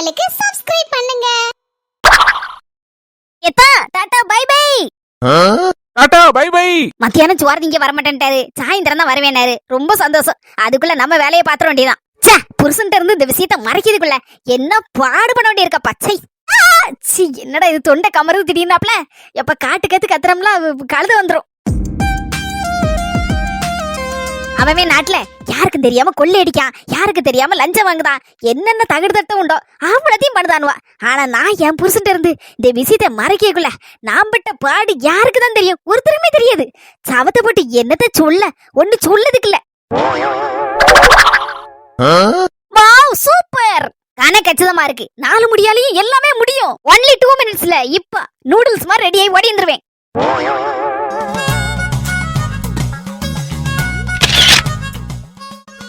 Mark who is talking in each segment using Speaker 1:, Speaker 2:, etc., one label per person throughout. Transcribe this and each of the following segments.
Speaker 1: சேனலுக்கு சப்ஸ்கிரைப் பண்ணுங்க.
Speaker 2: எத்தா tata bye bye.
Speaker 3: Tata bye bye.
Speaker 2: மத்தியானம் சோறு திங்க வர மாட்டேன்ட்டாரு, சாயந்தரம் தான் வருவேனாரு. ரொம்ப சந்தோஷம். அதுக்குள்ள நம்ம வேலையை பாத்திர வேண்டியதான். ச்சே, புருஷன்ட்ட இருந்து இந்த விஷயத்த மறைக்கிறதுக்குள்ள என்ன பாடுபட வேண்டியிருக்க பச்சை. என்னடா இது, தொண்டை கமருது திடீர்னாப்ல. எப்ப காட்டு கத்து கத்துறோம்ல கழுத வந்துரும். அவன் நாட்டுல யாருக்கும் தெரியாம கொள்ளை அடிக்கான், யாருக்கு தெரியாம லஞ்சம் வாங்குதான், என்னென்ன தகுடு தட்ட உண்டோ அவ்வளத்தையும் பண்ணுதானுவா. ஆனா நான் என் புருஷன்ட்ட இருந்து இந்த விஷயத்த மறைக்கக்குள்ள நான் பட்ட பாடு யாருக்கு தான் தெரியும், ஒருத்தருமே தெரியாது. சவத்தை போட்டு என்னத்த சொல்ல, ஒண்ணு சொல்லதுக்குல்ல. வாவ் சூப்பர், கணக்கச்சிதமா இருக்கு. 4 முடியாலையும் எல்லாமே முடியும். ஒன்லி 2 மினிட்ஸ்ல இப்ப நூடுல்ஸ் மாதிரி ரெடி ஆகி ஓடி வந்துருவேன்.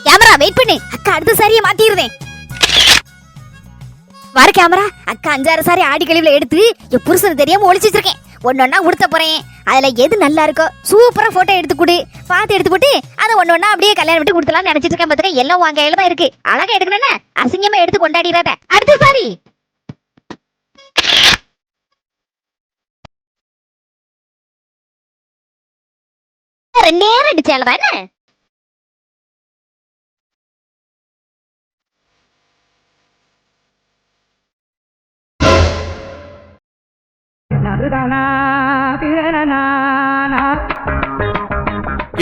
Speaker 2: கேமரா வெயிட் பண்ணு, அக்கா அடுத்த சாரியை மாத்திடுறேன். வர கேமரா, அக்கா 5-6 சாரி ஆடி கழிவுல எடுத்து என் புருஷனுக்கு தெரியாம ஒளிச்சு வச்சிருக்கேன். ஒன்னொன்னா உடுத்த போறேன். அதுல எது நல்லா இருக்கோ சூப்பரா போட்டோ எடுத்து கொடு, பார்த்து எடுத்து போட்டு அதை ஒன்னொன்னா அப்படியே கல்யாணம் விட்டு கொடுத்தலாம்னு நினைச்சிட்டு இருக்கேன். பாத்துக்க, எல்லாம் உங்க கையில தான் இருக்கு. அழகா எடுக்கணும்னா அசிங்கமா எடுத்து கொண்டாடிடாத. அடுத்த சாரி நேரம் அடிச்சாலதானே.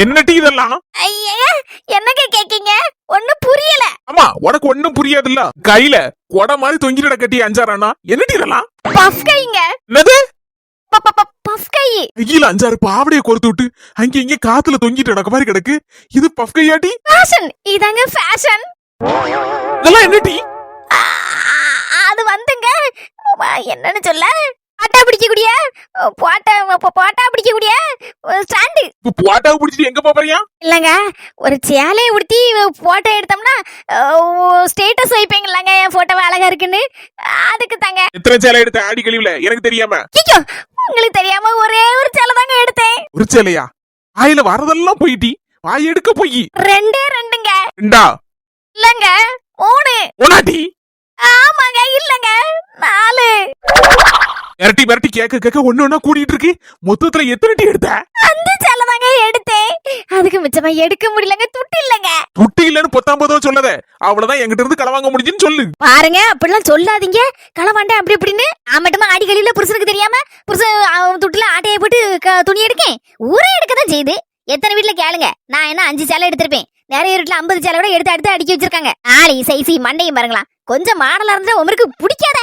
Speaker 3: என்னடி இதெல்லாம்?
Speaker 2: ஐயா, என்னங்க கேக்கீங்க? ஒண்ணும் புரியல.
Speaker 3: ஆமா, உனக்கு ஒண்ணும் புரியாதுல்ல. கையில கொடை மாதிரி தொங்கிட கட்டி 5-6 என்னடி இதெல்லாம்?
Speaker 2: பஃப் கைங்க.
Speaker 3: என்னது?
Speaker 2: பஃப் கை.
Speaker 3: கையில 5-6 பாவடைய கொடுத்து விட்டு அங்க இங்க காத்துல தொங்கிட்டு நடக்க மாதிரி கிடக்கு. இது பஃப் கையாட்டி?
Speaker 2: ஃபேஷன் இதாங்க ஃபேஷன்.
Speaker 3: இதெல்லாம் என்னடி?
Speaker 2: அது வந்துங்க, என்னன்னு சொல்ல, பாட்டா பிடிக்கக்கூடிய பாட்டா பிடிக்கக்கூடிய ஸ்டாண்டு.
Speaker 3: போட்டா பிடிச்சிட்டு எங்க போறியா?
Speaker 2: இல்லங்க, ஒரு சேலையை உடுத்தி போட்டோ எடுத்தோம்னா ஸ்டேட்டஸ் வைப்பீங்க இல்லங்க, என் போட்டோ அழகா இருக்குன்னு. அதுக்கு தாங்க.
Speaker 3: எத்தனை சேலை எடுத்த ஆடி கழிவுல எனக்கு தெரியாம?
Speaker 2: ஐயோ, உங்களுக்கு தெரியாம ஒரே ஒரு சேலை தாங்க எடுத்தேன்.
Speaker 3: ஒரு சேலையா? வாயில வரதெல்லாம் போயிட்டி, வாய் எடுக்க போய்
Speaker 2: 2ங்க.
Speaker 3: 2
Speaker 2: இல்லங்க 3.
Speaker 3: ஒன்னாட்டி?
Speaker 2: ஆமாங்க, இல்லங்க 4.
Speaker 3: மிரட்டி மிரட்டி கேட்க கேட்க ஒண்ணு கூட்டிட்டு இருக்கு. மொத்தத்துல எத்தனை டீ எடுத்த?
Speaker 2: அந்த சேலை தாங்க எடுத்தேன். அதுக்கு மிச்சமா எடுக்க முடியலங்க, துட்டு இல்லங்க.
Speaker 3: துட்டு இல்லன்னு 19 சொல்லாத. அவ்வளவுதான், என்கிட்ட இருந்து களவாங்க முடிஞ்சுன்னு சொல்லு.
Speaker 2: பாருங்க, அப்படிலாம் சொல்லாதீங்க. களவாண்டேன் அப்படி இப்படின்னு. நான் மட்டுமா ஆடி கழிவுல புருஷனுக்கு தெரியாம புருஷன் துட்டுல ஆட்டையை போட்டு துணி எடுக்கேன். ஊரே எடுக்கதான் செய்யுது. எத்தனை வீட்டுல கேளுங்க, நான் என்ன 5 சேலை எடுத்திருப்பேன். நிறைய வீட்டுல 50 சேலை கூட எடுத்து அடுத்து அடிக்க வச்சிருக்காங்க. ஆளி சைசி மண்டையும் பாருங்களா. கொஞ்சம் மாடலா இருந்தா உங்களுக்கு பிடிக்காத.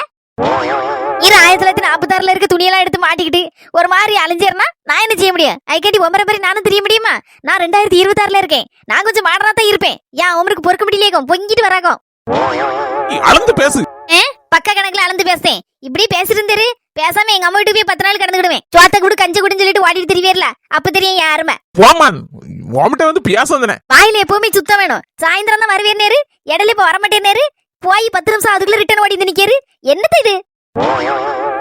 Speaker 2: 1946 இருக்க துணியெல்லாம் எடுத்து மாட்டிக்கிட்டு ஒரு மாதிரி அலைஞ்சிருந்தா நான் என்ன செய்ய முடியும்? ஐக்கட்டி ஒமர மாதிரி நானும் தெரிய முடியுமா? நான் 2026 இருக்கேன். நான் கொஞ்சம் மாடலா தான் இருப்பேன். ஏன் உமருக்கு பொறுக்க முடியலையேக்கும், பொங்கிட்டு வராகும்.
Speaker 3: அளந்து பேசு.
Speaker 2: பக்க கணக்குல அளந்து பேசுறேன். இப்படி பேசிட்டு இருந்தாரு, பேசாம எங்க அம்மா வீட்டு போய் 10 நாள் கிடந்துக்கிடுவேன். சோத்த கூட கஞ்சி குடின்னு சொல்லிட்டு ஓடிட்டு தெரியல. அப்ப தெரியும் யாருமே.
Speaker 3: போமான், உன்கிட்ட வந்து பேசாதனே.
Speaker 2: வாயில எப்பவுமே சுத்தம் வேணும். சாயந்தரம் தான் வருவேன்னாரு, இடையில இப்ப வரமாட்டேன்னாரு. போய் 10 நிமிஷம் அதுக்குள்ள ரிட்டர்ன் ஓடி நினைக்காரு. என்னது இது?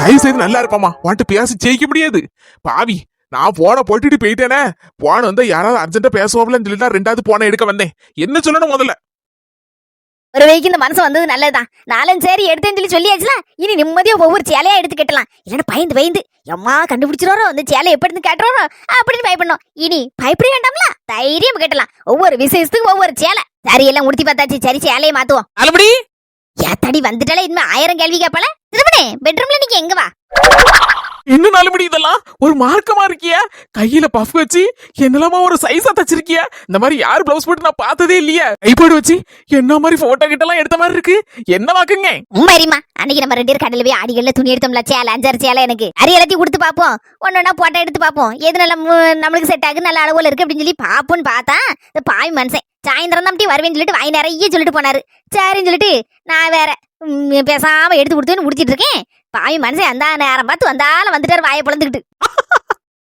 Speaker 3: தயவு செய்து நல்லா இருப்பாமா, வாட்டு பேசி ஜெயிக்க முடியாது. பாவி, நான் போன போட்டுட்டு போயிட்டேனே. போன வந்து யாராவது அர்ஜென்ட்டா பேசுவாங்கன்னு சொல்லிட்டு 2வது போன எடுக்க வந்தேன். என்ன சொல்லணும் முதல்ல?
Speaker 2: ஒரு வைக்கு இந்த மனசு வந்தது நல்லதுதான். 4 சேரி எடுத்தேன்னு சொல்லியாச்சுல. இனி நிம்மதியா ஒவ்வொரு சேலையா எடுத்து கட்டலாம். இல்லன்னா பயந்து எம்மா கண்டுபிடிச்சிரோரோ, அந்த சேலை எப்படி இருந்து கேட்டுறோம் அப்படின்னு பயப்படணும். இனி பயப்பட வேண்டாம்ல, தைரியம் கட்டலாம். ஒவ்வொரு விசேஷத்துக்கு ஒவ்வொரு சேலை. சரி, எல்லாம் உடுத்தி பார்த்தாச்சு. சரி, சேலையை மாத்துவோம்.
Speaker 3: நல்லபடி
Speaker 2: ஏத்தடி வந்துட்டாலே இன்னும் 1000 கேள்வி கேட்பால. திருமணே, பெட்ரூம்ல நீங்க எங்க வா?
Speaker 3: என்ன நாலுபடி இதெல்லாம் ஒரு மார்க்கமா இருக்கியா? கையில பஃப் வச்சு என்னெல்லாமா ஒரு சைஸா தச்சிருக்கியா? இந்த மாதிரி யாரு பிளவுஸ் போட்டு நான் பார்த்ததே இல்லையா? கைப்பாடு வச்சு என்ன மாதிரி போட்டோ கிட்ட எல்லாம் எடுத்த மாதிரி இருக்கு. என்ன வாக்குங்க?
Speaker 2: உண்மைமா, அன்னைக்கு நம்ம 2 பேரும் கடையில போய் ஆடிகள்ல துணி எடுத்தோம்ல, சேலை 5-6 சேலை. எனக்கு அரி எல்லாத்தையும் கொடுத்து பாப்போம். ஒன்னொன்னா போட்டோ எடுத்து பாப்போம். எது நல்ல நம்மளுக்கு செட் ஆகு, நல்ல அளவுல இருக்கு அப்படின்னு சொல்லி பாப்போன்னு பார்த்தா இந்த பாய் மனுஷன் சாயந்தரம் தான் வருவேன்னு சொல்லிட்டு வாய் நிறைய சொல்லிட்டு போனாரு. சரின்னு சொல்லிட்டு நான் வேற பேசாம எடுத்து கொடுத்துன்னு முடிச்சிட்டு இருக்கேன். பாவி மனுஷன் அந்த நேரம் பார்த்து வந்தாலும் வந்துட்டாரு, வாயை பொழந்துக்கிட்டு.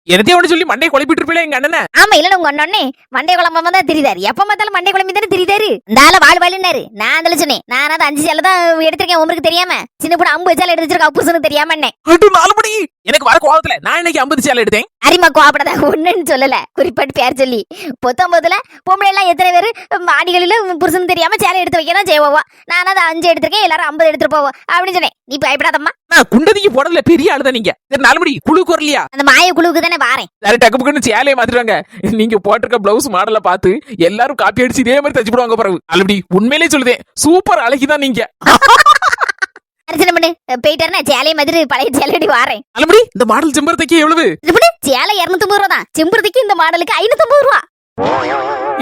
Speaker 3: என்னத்தையும் சொல்லி மண்டை குழப்பிட்டு இருப்பீங்களே எங்க அண்ணனை.
Speaker 2: ஆமா, இல்ல உங்க அண்ணனே மண்டை குழம்பாம தான் தெரியுதாரு. எப்ப பார்த்தாலும் மண்டை குழம்பி தானே தெரியுதாரு. இந்த வாழ் வாழ்னாரு. நான் அதில் சொன்னேன், நான் அது 5 சேலை தான் எடுத்திருக்கேன். உங்களுக்கு தெரியாம சின்ன பொண்ணு 50 சேலை எடுத்து வச்சிருக்கா, புருஷனுக்கு தெரியாம.
Speaker 3: நாலுபடி எனக்கு வர கோவத்துல நான் இன்னைக்கு 50 சேலை எடுத்தேன்.
Speaker 2: அரிமா கோபப்படாத, ஒண்ணுன்னு சொல்லல, குறிப்பிட்டு பேர் சொல்லி. 19ல பொம்பளை எல்லாம் எத்தனை பேரு மாடிகளில புருஷன் தெரியாம சேலை எடுத்து வைக்கதான் செய்வோம். நான் அதை 5 எடுத்திருக்கேன், எல்லாரும் 50 எடுத்துட்டு போவோம் அப்படின்னு சொன்னேன். நீ பயப்படாதம்மா,
Speaker 3: நான் குண்டதிக்கு போடல, பெரிய ஆளுதான் நீங்க. சரி, நாலுமணி குழுக்கு வரலையா?
Speaker 2: அந்த மாய குழுவுக்கு தானே வாரேன்.
Speaker 3: சரி, டக்கு புக்குன்னு சேலையை மாத்திடுவாங்க. நீங்க போட்டிருக்க பிளவுஸ் மாடலை பார்த்து எல்லாரும் காப்பி அடிச்சு இதே மாதிரி தச்சு போடுவாங்க. பிறகு நாலுமணி உண்மையிலே சொல்லுதேன், சூப்பர் அழகிதான் நீங்க.
Speaker 2: அர்ச்சனை பண்ணு, போயிட்டாருன்னா சேலை மாதிரி பழைய சேலையடி வாரேன்.
Speaker 3: நாலுமணி இந்த மாடல் செம்பருத்திக்கு எவ்வளவு?
Speaker 2: சேலை 250 ரூபா தான், செம்பருத்திக்கு இந்த மாடலுக்கு 550 ரூபா.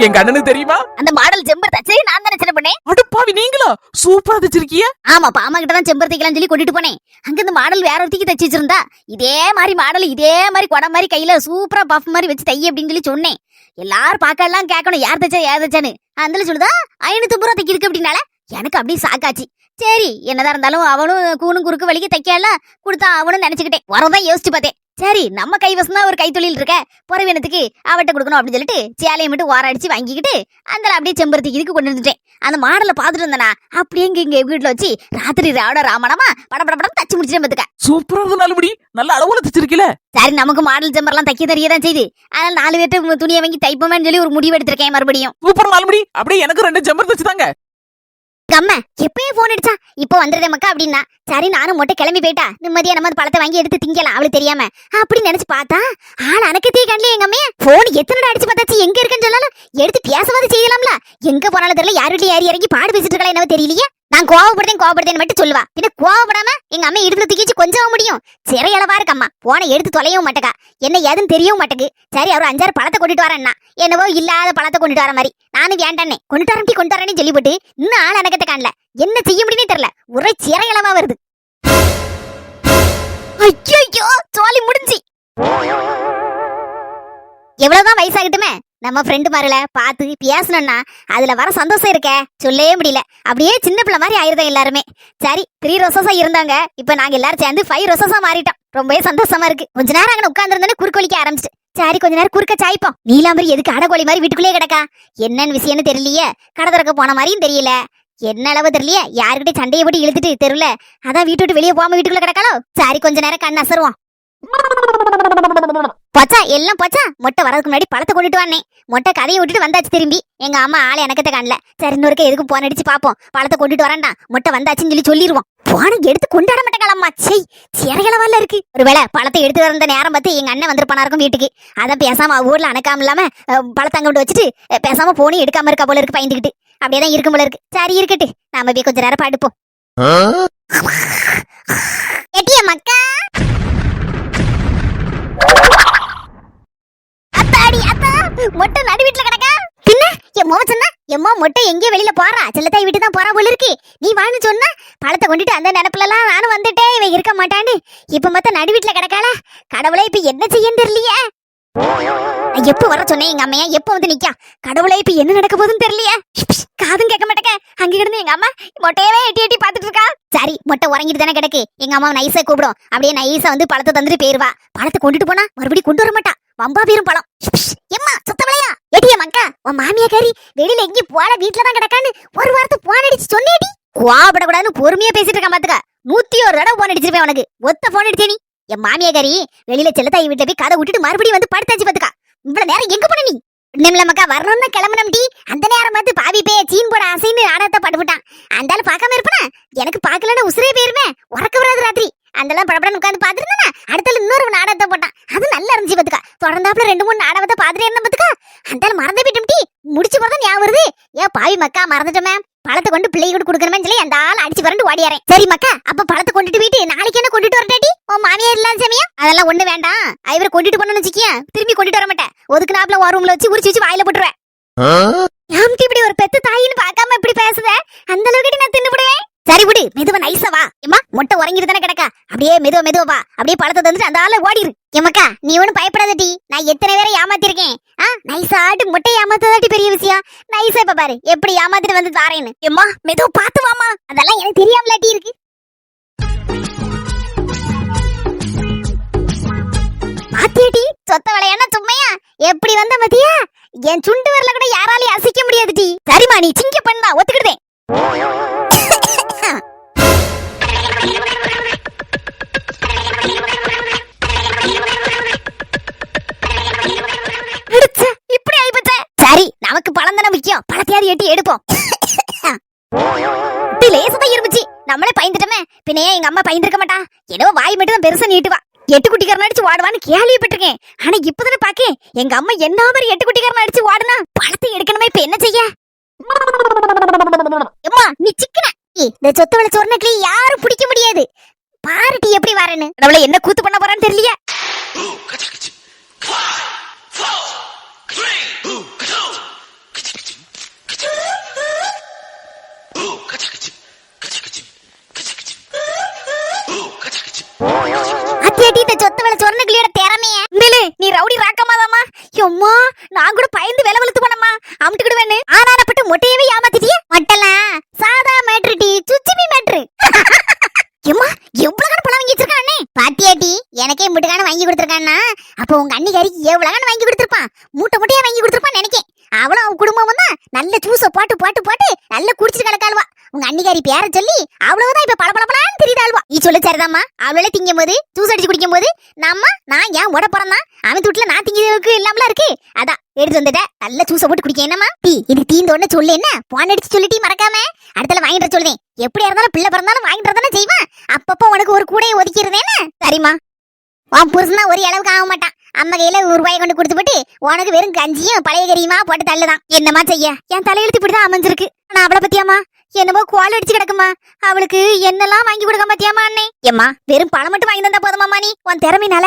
Speaker 3: எங்க அண்ணனுக்கு தெரியுமா?
Speaker 2: அந்த மாடல் செம்பர் தச்சு நான் தானே சின்ன பண்ணேன்.
Speaker 3: அடுப்பாவி நீங்களா? சூப்பரா தச்சிருக்கிய.
Speaker 2: ஆமா, பாமா கிட்ட தான் செம்பருத்திக்கலாம் சொல்லி கொண்டுட்டு போனேன். அங்க இந்த மாடல் வேற ஒருத்திக்கு தச்சு வச்சிருந்தா, இதே மாதிரி மாடல் இதே மாதிரி குடம் மாதிரி கையில சூப்பரா பஃப் மாதிரி வச்சு தை அப்படின்னு சொல்லி சொன்னேன். எல்லாரும் பார்க்கலாம் கேட்கணும், யார் தச்சா யார் தச்சான்னு. அந்த சொல்லுதா 550 ரூபா தைக்கு இருக்கு அப்படின்னால எனக்கு அப்படியே சாக்காச்சு. சரி, என்னதான் இருந்தாலும் அவனும் கூணும் குறுக்கு வலிக்கு தைக்கல கொடுத்தா அவனும் நினைச்சுக்கிட்டேன். வரதான் யோசிச்சு பார்த்தேன். சரி, நம்ம கைவசம் தான் ஒரு கைத்தொழில் இருக்க, பொறவினத்துக்கு அவட்ட கொடுக்கணும் அப்படின்னு சொல்லிட்டு சேலையை மட்டும் ஓர அடிச்சு வாங்கிக்கிட்டு அந்த அப்படியே செம்பருத்திக்கு இதுக்கு கொண்டு வந்துட்டேன். அந்த மாடலை பார்த்துட்டு இருந்தேனா அப்படியே இங்க வீட்டுல வச்சு ராத்திரி ராமணமா படம் தச்சு முடிச்சுட்டேன் பாத்துக்க.
Speaker 3: சூப்பரா இருக்கு நாலுமணி, நல்ல அளவுல தச்சிருக்கல.
Speaker 2: சரி, நமக்கு மாடல் செம்பர்லாம் தைக்க தெரியதான் செய்து, அதனால 4 பேர்ட்டு துணியை வாங்கி தைப்போமேன்னு சொல்லி ஒரு முடிவு எடுத்திருக்கேன். மறுபடியும்
Speaker 3: சூப்பர் நாலுமணி, அப்படியே எனக்கு 2 செம்பர் தச்சுதாங்க.
Speaker 2: அம்மா எப்பயே போன் அடிச்சா இப்போ வந்துடுறேன் மக்கா அப்படின்னா, சரி நானும் மொட்டை கிளம்பி போயிட்டா நிம்மதியா நம்ம பழத்தை வாங்கி எடுத்து திங்கலாம் அவளுக்கு தெரியாம அப்படின்னு நினைச்சு பார்த்தா ஆள் அனக்கத்தே கண்டல. எங்க அம்மையா போன் எத்தனை அடிச்சு பார்த்தாச்சு, எங்க இருக்குன்னு சொல்லலாம், எடுத்து பேசவாது செய்யலாம்ல. எங்க போனாலும் தெரியல, யாரு வீட்டுல ஏறி இறங்கி பாடு பேசிட்டு இருக்கா என்னவோ தெரியலையே. நான் கோவப்படுறேன் மட்டும் சொல்லுவா, பின்ன கோவப்படாம எங்க அம்மா இடுப்புல தூக்கிச்சு கொஞ்சம் முடியும். சிறையளவா இருக்கு அம்மா, போன எடுத்து தொலையவும் மாட்டேக்கா, என்ன ஏதுன்னு தெரியவும் மாட்டேக்கு. சரி, அவர் 5-6 பழத்தை கொண்டுட்டு வரேன்னா என்னவோ இல்லாத பழத்தை கொண்டுட்டு வர மாதிரி, நானும் வேண்டானே கொண்டு வரேன்னு சொல்லிவிட்டு இன்னும் ஆள் அனக்கத்தை காணல. என்ன செய்ய முடியுமே தெரியல, ஒரே சிறையளவா வருது. ஐயோ, சோலி முடிஞ்சு. எவ்வளவுதான் வயசாகட்டுமே, நம்ம ஃப்ரெண்டு மாதிரில பார்த்து பேசணும்னா அதுல வர சந்தோஷம் இருக்க சொல்லவே முடியல. அப்படியே சின்ன பிள்ளை மாதிரி ஆயிருந்தோம் எல்லாருமே. சரி, 3 ரோசஸா இருந்தாங்க, இப்ப நாங்க எல்லாரும் சேர்ந்து 5 ரோசஸா மாறிட்டோம். ரொம்பவே சந்தோஷமா இருக்கு. கொஞ்ச நேரம் அங்கே உட்கார்ந்துருந்தோன்னு குறுக்கொலிக்க ஆரம்பிச்சு. சரி, கொஞ்ச நேரம் குறுக்க சாய்ப்போம். நீலாம்பரி எதுக்கு அடகோழி மாதிரி வீட்டுக்குள்ளேயே கிடக்கா, என்னன்னு விஷயம்னு தெரியலையே. கடை திறக்க போன மாதிரியும் தெரியல, என்ன அளவு தெரியலையே. யாருக்கிட்ட சண்டையை போட்டு இழுத்துட்டு தெருல, அதான் வீட்டு விட்டு வெளியே போகாம வீட்டுக்குள்ள கிடக்காளோ. சரி, கொஞ்ச நேரம் கண் அசருவோம். போச்சா எல்லாம் போச்சா. மொட்டை வரதுக்கு முன்னாடி பழத்தை கொண்டுட்டு வானே. மொட்டை கதையை விட்டுட்டு வந்தாச்சு திரும்பி. எங்க அம்மா ஆளை எனக்கத்தை காணல. சரி, இன்னொருக்க எதுக்கும் போன் அடிச்சு பாப்போம், பழத்தை கொண்டுட்டு வரேன்டா, மொட்டை வந்தாச்சுன்னு சொல்லிடுவோம். போன எடுத்து கொண்டாட மாட்டேங்களாம்மா, செய் சிறைகளவால இருக்கு. ஒருவேளை பழத்தை எடுத்து வந்த நேரம் பார்த்து எங்க அண்ணன் வந்திருப்பானா இருக்கும் வீட்டுக்கு. அதான் பேசாம ஊர்ல அணக்காம இல்லாம பழத்தை அங்க விட்டு வச்சுட்டு பேசாம போனி எடுக்காம இருக்கா போல இருக்கு, பயந்துக்கிட்டு அப்படியேதான் இருக்கும் போல இருக்கு. சரி இருக்கட்டு, நாம போய் கொஞ்ச நேரம் பாடுப்போம். எட்டிய மக்கா, மொட்டை நடு வீட்டுல கிடக்கா. பின்ன என் மோவ சொன்னா, எம்மா மொட்டை எங்கேயோ வெளியில போறா, செல்லத்தாய் வீட்டு தான் போறா போல இருக்கு. நீ வான்னு சொன்னா பழத்தை கொண்டுட்டு அந்த நினைப்புல எல்லாம் நானும் வந்துட்டேன், இவன் இருக்க மாட்டான்னு. இப்ப மொத்தம் நடு வீட்டுல கிடக்காள. கடவுளே, இப்ப என்ன செய்யன்னு தெரியலையே. எப்ப வர சொன்னேன் எங்க அம்மையா, எப்ப வந்து நிக்கா. கடவுளே, இப்ப என்ன நடக்க போகுதுன்னு தெரியலையே. காதும் கேட்க மாட்டேங்க. அங்க கிடந்து எங்க அம்மா மொட்டையவே எட்டி எட்டி பாத்துட்டு இருக்கா. சரி, மொட்டை உறங்கிட்டு தானே கிடக்கு. எங்க அம்மா நைஸா கூப்பிடும், அப்படியே நைஸா வந்து பழத்தை தந்துட்டு போயிருவா. பழத்தை கொண்டுட்டு போனா மறுபடியும் கொண்டு வர மாட்டா, வம்பா பேரும் பழம். எம்மா சுத்தவளையா எட்டிய மக்கா, உன் மாமியாக்காரி வெளியில எங்கேயும் போல வீட்டுலதான் கிடக்கான்னு ஒரு வாரத்தை போன் அடிச்சு சொன்னேடி. கோவப்படக்கூடாதுன்னு பொறுமையா பேசிட்டு இருக்கான் பாத்துக்க. 101 தடவை போன் அடிச்சிருப்பேன் உனக்கு. ஒத்த போன் அடிச்சே நீ. என் மாமியாக்காரி வெளியில செல்லத்தாய் வீட்டுல போய் கதை விட்டுட்டு மறுபடியும் வந்து படுத்தாச்சு பாத்துக்கா. இவ்வளவு நேரம் எங்க போன நீ? நிமிலமக்கா வரணும் தான் கிளம்பணும் டி. அந்த நேரம் பார்த்து பாவி பே சீன் போட ஆசைன்னு நாடகத்தை படுவிட்டான். அந்தால பார்க்காம இருப்பனா எனக்கு பார்க்கலன்னு உசுரே போயிருமே. உறக்க வராது ராத்திரி. அந்தெல்லாம் படப்படன்னு உட்காந்து பாத்துருந்தா அடுத்தால இன்னொரு நாடகத்தை போட்டான். அது நல்லா இருந்துச்சு பாத்துக்கா. தொடர்ந்தாப்புல 2-3 நாடகத்தை பாத்துட்டே இருந்த பாத்துக்கா. அந்தால மறந்தே போயிட்டும் டி. முடிச்சு போறதா ஞாபகம் வருது. ஏன் பாவி மக்கா மறந்துட்டோமே. பழத்தை கொண்டு பிள்ளை கூட கொடுக்கணுமே சொல்லி அந்த ஆள் அடிச்சு வரண்டு ஓடியாரேன். சரி மக்கா, அப்ப பழத்தை கொண்டுட்டு போயிட்டு நாளைக்கு என்ன கொண்டுட்டு வரட்டாடி? உன் மாமியார் இல்லாத சமயம் அதெல்லாம் ஒண்ணு வேண்டாம். இவரை கொண்டுட்டு போனோம்னு வச்சுக்கியா திரும்பி கொண்டுட்டு வர மாட்டேன். ஒதுக்கு நாப்புல ஒரு ரூம்ல வச்சு உரிச்சு வாயில போட்டுருவேன். யாம்டி இப்படி ஒரு பெத்து தாயின்னு பார்க்காம இப்படி பேசுத? அந்த அளவுக்கு நான் தின்னுடுவேன். சரி விடு, மெதுவா நைஸா வா. ஏமா மொட்டை உறங்கிட்டு தானே கிடக்கா. அப்படியே மெதுவா வா. அப்படியே பழத்தை தந்துட்டு அந்த ஆள ஓடிரு. ஏமாக்கா, நீ ஒன்னும் பயப்படாதடி. நான் எத்தனை பேரை ஏமாத்திருக்கேன். நைஸா ஆட்டு மொட்டை ஏமாத்ததாட்டி பெரிய விஷயம். நைஸா இப்ப பாரு எப்படி ஏமாத்திட்டு வந்து தாரேன்னு. ஏமா மெதுவா பாத்து வாமா. அதெல்லாம் எனக்கு தெரியாமலாட்டி இருக்கு. பாத்தியாட்டி சொத்த விளையானா சும்மையா எப்படி வந்த பாத்தியா? என் சுண்டு வரல கூட யாராலையும் அசைக்க முடியாது டி. சரிமா, நீ சிங்க பண்ணா ஒத்துக்கிடுதேன். எங்க அம்மா பயந்துருக்க மாட்டா. ஏதோ வாய் மட்டும் தான் பெருசா நீட்டுவா. 8 குட்டிக்காரன் அடிச்சு ஓடுவான்னு கேள்விப்பட்டிருக்கேன். ஆனா இப்பதானே பாக்கேன் எங்க அம்மா என்ன மாதிரி 8 குட்டிக்காரன் அடிச்சு ஓடுனா. பணத்தை எடுக்கணுமா இப்ப என்ன செய்ய? அம்மா நீ சிக்கன இந்த சொத்து வள சொர்ணக்கிளி யாரும் பிடிக்க முடியாது. பாருட்டி எப்படி வரேன்னு. நம்மள என்ன கூத்து பண்ண போறான்னு தெரியலையா? அத்தியாட்டி இந்த சொத்து வள சொர்ணக்கிளியோட திறமைய நீ ரவுடி ராக்கமாதாமா. அம்மா நான் கூட பயந்து வில வெளுத்து போனம்மா. அமுட்டுக்கிடுவேன்னு ஆனானப்பட்டு மொட்டையவே ஏமாத்திட்டியே. மட்டலாம் சாதா மேட்ரு சுச்சிமி மேட்ரு. அம்மா எவ்வளவு பணம் வாங்கி வச்சிருக்கான் அண்ணே? பாட்டியாட்டி எனக்கே முட்டுக்கான வாங்கி கொடுத்துருக்கான்னா அப்ப உங்க அண்ணிக்காரிக்கு எவ்வளவு வாங்கி கொடுத்துருப்பான். மூட்டை மூட்டையா வாங்கி கொடுத்துருப்பான்னு நினைக்கேன். அவளும் அவன் குடும்பமும் தான் நல்ல ஜூஸ போட்டு போட்டு போட்டு நல்ல குடிச்சிட்டு கிடக்காளுவா. உங்க அண்ணிக்காரி பேர சொல்லி அவ்வளவுதான் இப்ப பளபளபளான்னு தெரியுதாளுவா. நீ சொல்லு சரிதாம்மா. அவளே திங்கும் போது ஜூஸ் அடிச்சு குடிக்கும் போது நான் ஏன் உட போறேன் அவன் வீட்டுல நான் திங்கிறதுக்கு இல்லாமலாம் இருக்கு. அதான் எடுத்து வந்துட்டேன் நல்ல ஜூஸ போட்டு குடிக்க. என்னமா டீ இது தீந்தோன்னு சொல்லு. என்ன போன் அடிச்சு சொல்லிட்டி மறக்காம அடுத்தல வாங்கிட்டு சொல்லுவேன். எப்படியா இருந்தாலும் பிள்ளை பிறந்தாலும் வாங்கிட்டு தானே செய்வேன். அப்பப்போ உனக்கு ஒரு கூடையை ஒதுக்கிடுறேன்னு. சரிம்மா உன் புருஷனா ஒரு அளவுக்கு ஆக மாட்டான். அம்மா கையில ₹1 கொண்டு கொடுத்து போட்டு உனக்கு வெறும் கஞ்சியும் பழைய கறியுமா போட்டு தள்ளுதான். என்னமா செய்ய என் தலையெழுத்து இப்படிதான் அமைஞ்சிருக்கு. ஆனா அவளை பத்தியாமா என்னமோ கோல் அடிச்சு கிடக்குமா. அவளுக்கு என்னெல்லாம் வாங்கி கொடுக்க பத்தியாமா அண்ணே. ஏம்மா வெறும் பழம் மட்டும் வாங்கி தந்தா போதுமாமா. நீ உன் திறமைனால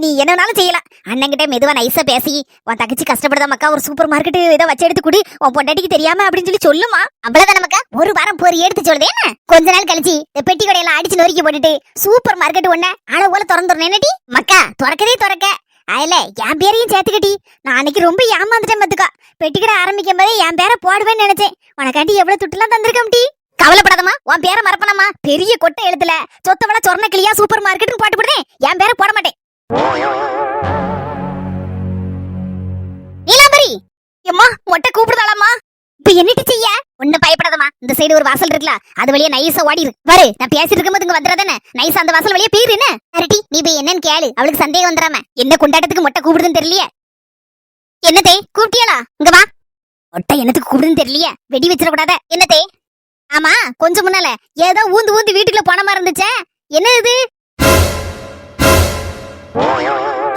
Speaker 2: நீ என்னனாலும் செய்யலாம். அண்ணன் கிட்ட மெதுவா நைஸா பேசி உன் தகச்சி கஷ்டப்படுதா மக்கா ஒரு சூப்பர் மார்க்கெட் இதை வச்சு எடுத்து குடி உன் பொண்டாட்டிக்கு தெரியாம அப்படின்னு சொல்லி சொல்லுமா. அவ்வளவுதான் நமக்கா ஒரு வாரம் போரி எடுத்து சொல்லுதே. என்ன கொஞ்ச நாள் கழிச்சு இந்த பெட்டி கடையெல்லாம் அடிச்சு நொறுக்கி போட்டுட்டு சூப்பர் மார்க்கெட் ஒண்ணு அளவுல திறந்துடணும். என்னடி மக்கா திறக்கதே திறக்க அதுல என் பேரையும் சேர்த்துக்கட்டி. நான் அன்னைக்கு ரொம்ப ஏமாந்துட்டேன் பத்துக்கா. பெட்டிக்கடை ஆரம்பிக்கும் போதே என் பேரை போடுவேன்னு நினைச்சேன். உனக்காண்டி எவ்வளவு துட்டுலாம் தந்திருக்கேன் டி. கவலைப்படாதமா உன் பேரை மறப்பனமா. பெரிய கொட்டை எழுத்துல சொத்தவள சொர்ணக்கிளியா சூப்பர் மார்க்கெட்னு போட்டு போடுறேன். என் பேரை போட மாட்டேன். நீலாம்பரி எம்மா மொட்டை கூப்பிடுதாளாமா. இப்ப என்னட்டு செய்ய? ஒண்ணு பயப்படாதமா. இந்த சைடு ஒரு வாசல் இருக்குல்ல அது வழியா நைஸா ஓடிரு. வரு நான் பேசிட்டு இருக்கும்போது இங்க வந்துடாதானே நைஸா அந்த வாசல் வழியா போயிரு. என்ன அரட்டி நீ போய் என்னன்னு கேளு. அவளுக்கு சந்தேகம் வந்துடாம என்ன கொண்டாட்டத்துக்கு மொட்டை கூப்பிடுதுன்னு தெரியலையே. என்னதே கூப்பிட்டியாளா? இங்க வா. மொட்டை என்னத்துக்கு கூப்பிடுதுன்னு தெரியலையே. வெடி வச்சிட கூடாத. என்னதே? ஆமா கொஞ்சம் முன்னால ஏதோ ஊந்து ஊந்து வீட்டுக்குள்ள போன மாதிரி இருந்துச்சே. என்ன இது?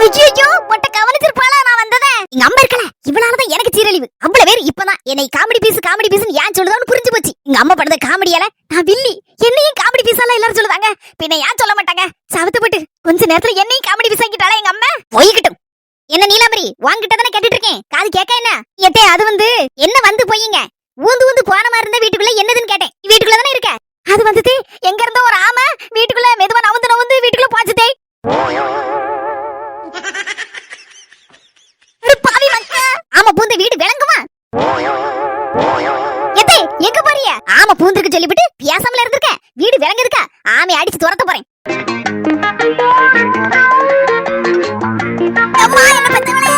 Speaker 2: ஐயோ மொட்டை கவனிச்சிருப்பாளா நான் வந்ததே. எங்க அம்மா இருக்கல இவளாலதான் எனக்கு சீரழிவு. அவ்வளவு பேர் இப்பதான் என்னை காமெடி பீஸ் ஏன் சொல்லுதான்னு புரிஞ்சு போச்சு. எங்க அம்மா படுத்த காமெடியால நான் வில்லி என்னையும் காமெடி பீஸால எல்லாரும் சொல்லுதாங்க. பின்ன ஏன் சொல்ல மாட்டாங்க? சவத்துப்பட்டு கொஞ்ச நேரத்துல என்னையும் காமெடி பீஸ் ஆக்கிட்டாளா எங்க அம்மா. போய்கிட்டும். என்ன நீலாம்பரி வாங்கிட்ட தானே கேட்டுட்டு இருக்கேன். காது கேட்க என்ன ஏத்தே? அது என்ன வந்து போயிங்க ஊந்து ஊந்து போன மாதிரி இருந்தா வீட்டுக்குள்ள என்னதுன்னு கேட்டேன். வீட்டுக்குள்ள தானே இருக்க. அது வந்துட்டு எங்க இருந்தோ ஒரு ஆமை வீட்டுக்குள்ள மெதுவா நவுந்து வீட்டுக்குள்ள பாச்சுதே. பாவி மக்கா ஆமா பூந்து வீடு விளங்குமா? எதே எங்க போறிய? ஆமா பூந்துருக்கு சொல்லிவிட்டு பியாசம்ல இருந்திருக்க. வீடு விளங்குதுக்கா ஆமை அடிச்சு துரத்த போறேன். அம்மா என்ன பச்சவளே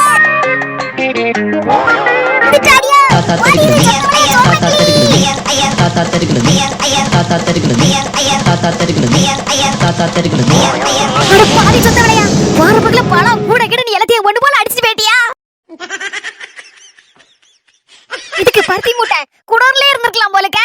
Speaker 2: பிச்சாடியா ஓடிரு. பாதி சொத்தவளையா வார பக்கல பழம் கூட கிட நீ எல்லாத்தையும் ஒண்ணு போல அடிச்சுட்டு போயிட்டியா? இதுக்கு பருத்தி மூட்டை குடோர்ல இருந்திருக்கலாம் போலக்க.